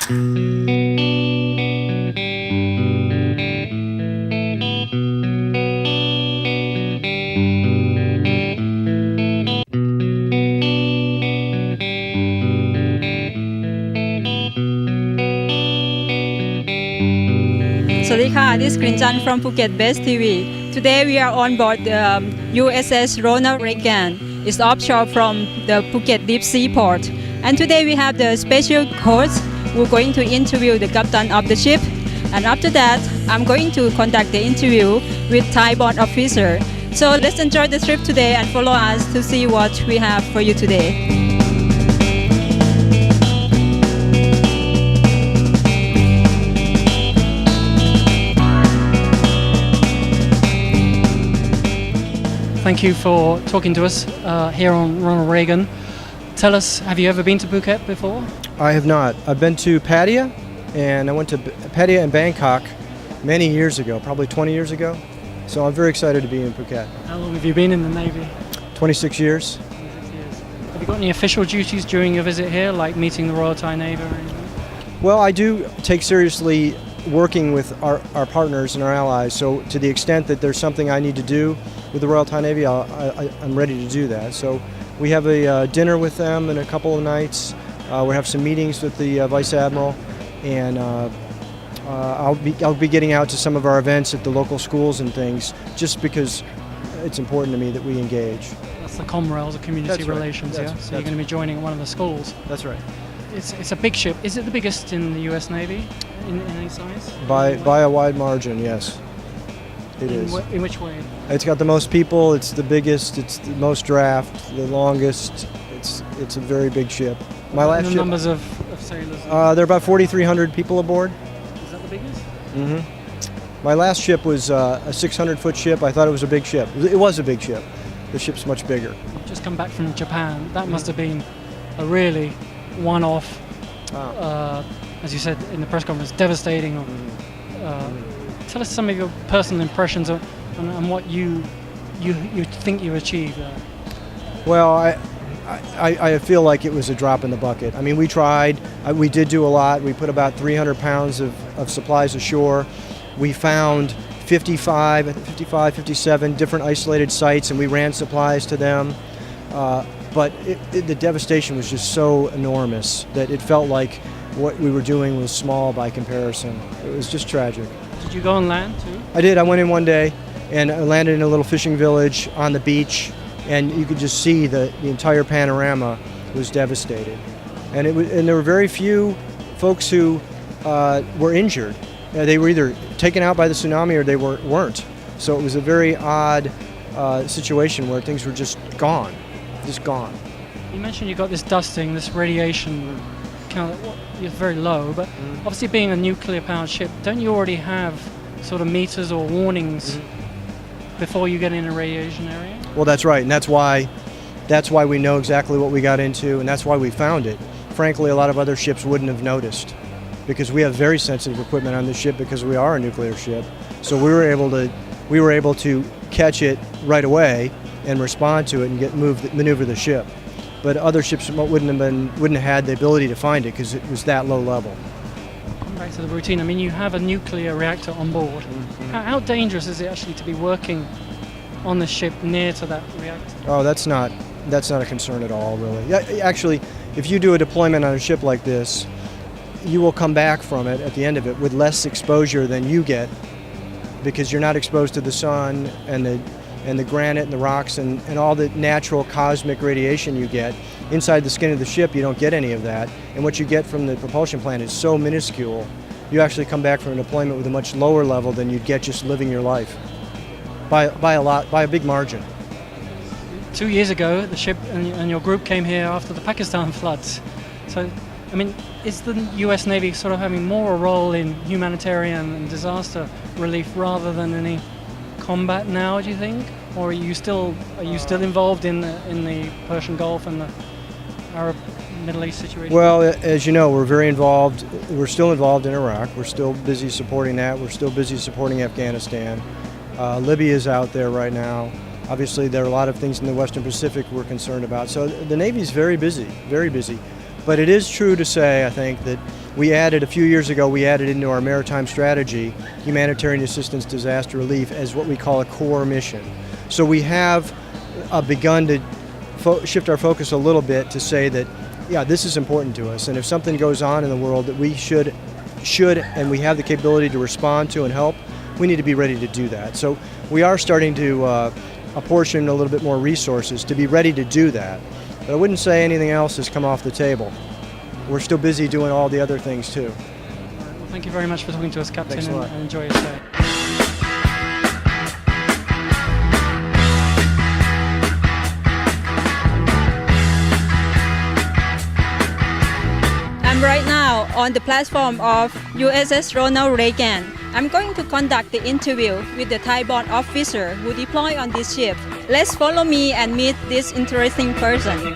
Sawadee this is Krinjan from Phuket Base TV. Today we are on board the USS Ronald Reagan. It's offshore from the Phuket Deep Sea Port. And today we have the special host who are going to interview the captain of the ship. And after that, I'm going to conduct the interview with Thai board officer. So let's enjoy the trip today and follow us to see what we have for you today. Thank you for talking to us here on Ronald Reagan. Tell us, have you ever been to Phuket before? I have not. I've been to Pattaya, and I went to Pattaya and Bangkok many years ago, probably 20 years ago. So I'm very excited to be in Phuket. How long have you been in the Navy? 26 years. 26 years. Have you got any official duties during your visit here, like meeting the Royal Thai Navy or anything? Well, I do take seriously working with our partners and our allies, so to the extent that there's something I need to do with the Royal Thai Navy, I'm ready to do that. So we have a dinner with them in a couple of nights. We have some meetings with the Vice Admiral, and I'll be getting out to some of our events at the local schools and things, just because it's important to me that we engage. That's the Comrails, the community relations, yeah? So you're going to be joining one of the schools. That's right. It's a big ship. Is it the biggest in the US Navy in any size? By a wide margin, yes. It is. In which way? It's got the most people, it's the biggest, it's the most draft, the longest. It's a very big ship. My last ship, numbers of sailors? There are about 4,300 people aboard. Is that the biggest? Mm-hmm. My last ship was a 600-foot ship. I thought it was a big ship. It was a big ship. The ship's much bigger. You've just come back from Japan. That must have been a really one-off, as you said in the press conference, devastating. Tell us some of your personal impressions and what you think you achieved there. Well, I feel like it was a drop in the bucket. I mean, we tried. We did do a lot. We put about 300 pounds of supplies ashore. We found 55, 57 different isolated sites, and we ran supplies to them. But the devastation was just so enormous that it felt like what we were doing was small by comparison. It was just tragic. Did you go on land too? I did. I went in one day and I landed in a little fishing village on the beach, and you could just see the entire panorama was devastated. And there were very few folks who were injured. They were either taken out by the tsunami or they weren't. So it was a very odd situation where things were just gone. Just gone. You mentioned you got this dusting, this radiation, kind of, it's very low, but obviously being a nuclear-powered ship, don't you already have sort of meters or warnings before you get in a radiation area? Well, that's right, and that's why we know exactly what we got into, and that's why we found it. Frankly, a lot of other ships wouldn't have noticed, because we have very sensitive equipment on this ship because we are a nuclear ship. So we were able to catch it right away and respond to it and maneuver the ship. But other ships wouldn't have had the ability to find it because it was that low level. Come back to the routine. I mean, you have a nuclear reactor on board. How dangerous is it actually to be working on the ship near to that reactor? Oh, that's not a concern at all, really. Actually, if you do a deployment on a ship like this, you will come back from it at the end of it with less exposure than you get, because you're not exposed to the sun and the granite and the rocks and all the natural cosmic radiation you get. Inside the skin of the ship, you don't get any of that. And what you get from the propulsion plant is so minuscule, you actually come back from a deployment with a much lower level than you'd get just living your life. By a big margin. 2 years ago, the ship and your group came here after the Pakistan floods. So, I mean, is the US Navy sort of having more a role in humanitarian and disaster relief rather than any combat now, do you think? Or are you still involved in the Persian Gulf and the Arab Middle East situation? Well, as you know, we're very involved. We're still involved in Iraq. We're still busy supporting that. We're still busy supporting Afghanistan. Libya is out there right now. Obviously, there are a lot of things in the Western Pacific we're concerned about. So the Navy's very busy, very busy. But it is true to say, I think, that A few years ago, we added into our maritime strategy humanitarian assistance disaster relief as what we call a core mission. So we have begun to shift our focus a little bit to say that, yeah, this is important to us, and if something goes on in the world that we should and we have the capability to respond to and help, we need to be ready to do that. So we are starting to apportion a little bit more resources to be ready to do that. But I wouldn't say anything else has come off the table. We're still busy doing all the other things too. Well, thank you very much for talking to us, Captain, Thanks a lot. and enjoy your stay. I'm right now on the platform of USS Ronald Reagan. I'm going to conduct the interview with the Thai born officer who deployed on this ship. Let's follow me and meet this interesting person.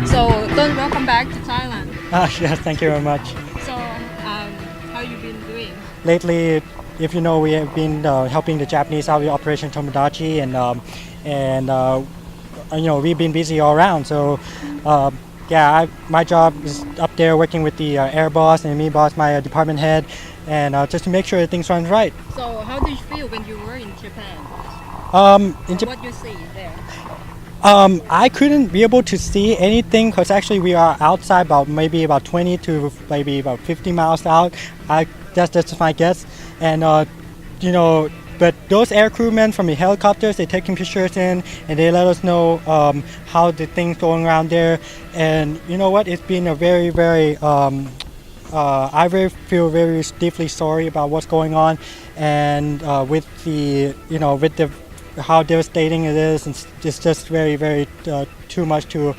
So, Don, welcome back to Thailand. Yes, thank you very much. So, how you been doing? Lately, if you know, we have been helping the Japanese out with Operation Tomodachi, and we've been busy all around. So, my job is up there working with the air boss and me boss, my department head, and just to make sure that things run right. So, how did you feel when you were in Japan? What you see there? I couldn't be able to see anything because actually we are outside maybe about 20 to maybe about 50 miles out. That's just my guess. And but those air crewmen from the helicopters, they taking pictures in and they let us know how the things going around there. And you know what? It's been a very, very feel very deeply sorry about what's going on, and with how devastating it is, and it's just very, very too much to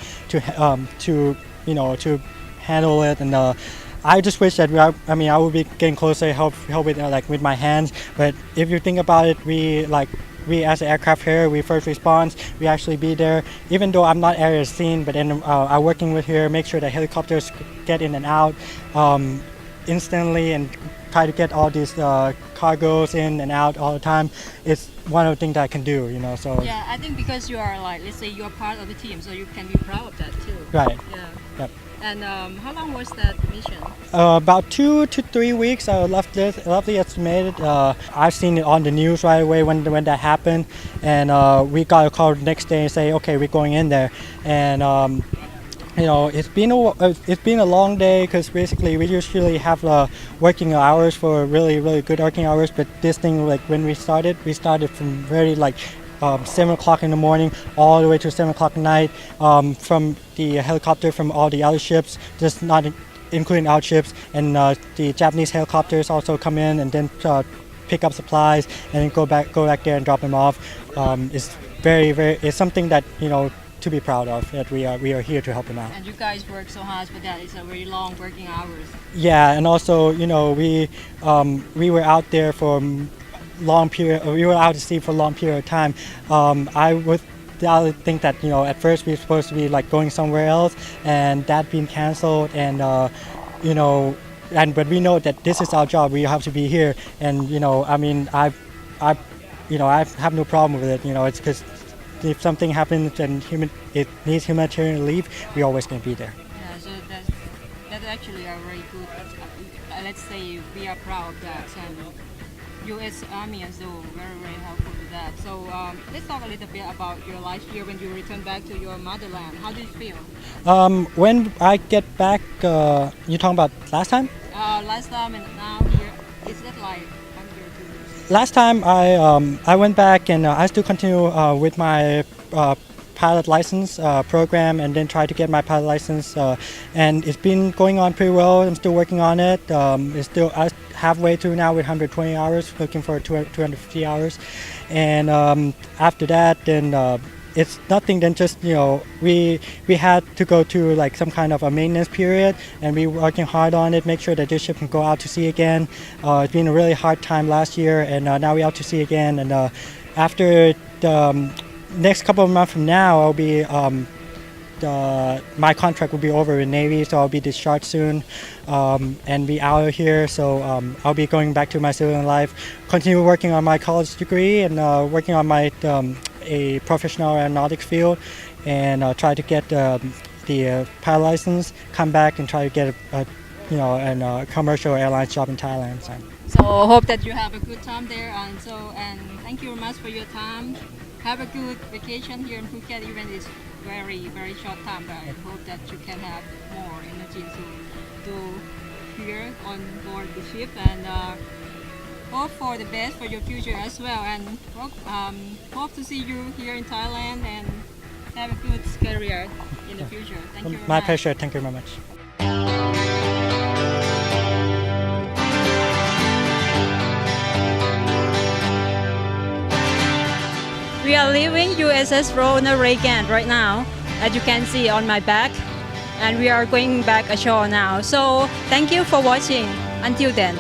handle it. And I just wish that I would be getting closer, help with my hands. But if you think about it, we as an aircraft carrier, we first response, we actually be there. Even though I'm not at the scene, but then I'm working with here, make sure that helicopters get in and out instantly, and try to get all these cargoes in and out all the time. It's one of the things that I can do, So yeah, I think because you are let's say you're part of the team, so you can be proud of that too. Right. Yeah. Yep. And how long was that mission? About 2 to 3 weeks. Roughly estimated. I've seen it on the news right away when that happened, and we got a call the next day and say, okay, we're going in there, and it's been a long day because basically we usually have working hours for really, really good working hours, but this thing, when we started from very 7 o'clock in the morning all the way to 7 o'clock at night, from the helicopter from all the other ships, just not including our ships, and the Japanese helicopters also come in and then pick up supplies and then go back there and drop them off. It's it's something that to be proud of, that we are here to help them out. And you guys work so hard for that. It's a very long working hours. Yeah, and also we were out there for long period. We were out to sea for a long period of time. I would think that at first we were supposed to be going somewhere else, and that being canceled, and but we know that this is our job. We have to be here, and I have no problem with it. It's because if something happens and it needs humanitarian relief, we always can be there. Yeah, so that's actually a very good. Let's say we are proud of that, and U.S. Army is so very, very helpful with that. So let's talk a little bit about your life here when you return back to your motherland. How do you feel? When I get back, you talking about last time? Last time and now here, is it like 1 year? Last time I went back, and I still continue with my pilot license program, and then try to get my pilot license, and it's been going on pretty well. I'm still working on it. It's still halfway through now with 120 hours, looking for 250 hours, and after that, then it's nothing than just we had to go to some kind of a maintenance period, and we were working hard on it, make sure that this ship can go out to sea again. It's been a really hard time last year, and now we're out to sea again, and after the next couple of months from now, I'll be my contract will be over in Navy, so I'll be discharged soon and be out of here. So I'll be going back to my civilian life, continue working on my college degree and working on my a professional aeronautics field, and try to get the pilot license. Come back and try to get a commercial airline job in Thailand. So hope that you have a good time there, and thank you very much for your time. Have a good vacation here in Phuket, even it's very short time, but I hope that you can have more energy to here on board the ship, and hope for the best for your future as well, and hope to see you here in Thailand and have a good career in the future. Thank you very My much. pleasure. Thank you very much. We are leaving USS Ronald Reagan right now, as you can see on my back, and we are going back ashore now. So thank you for watching. Until then.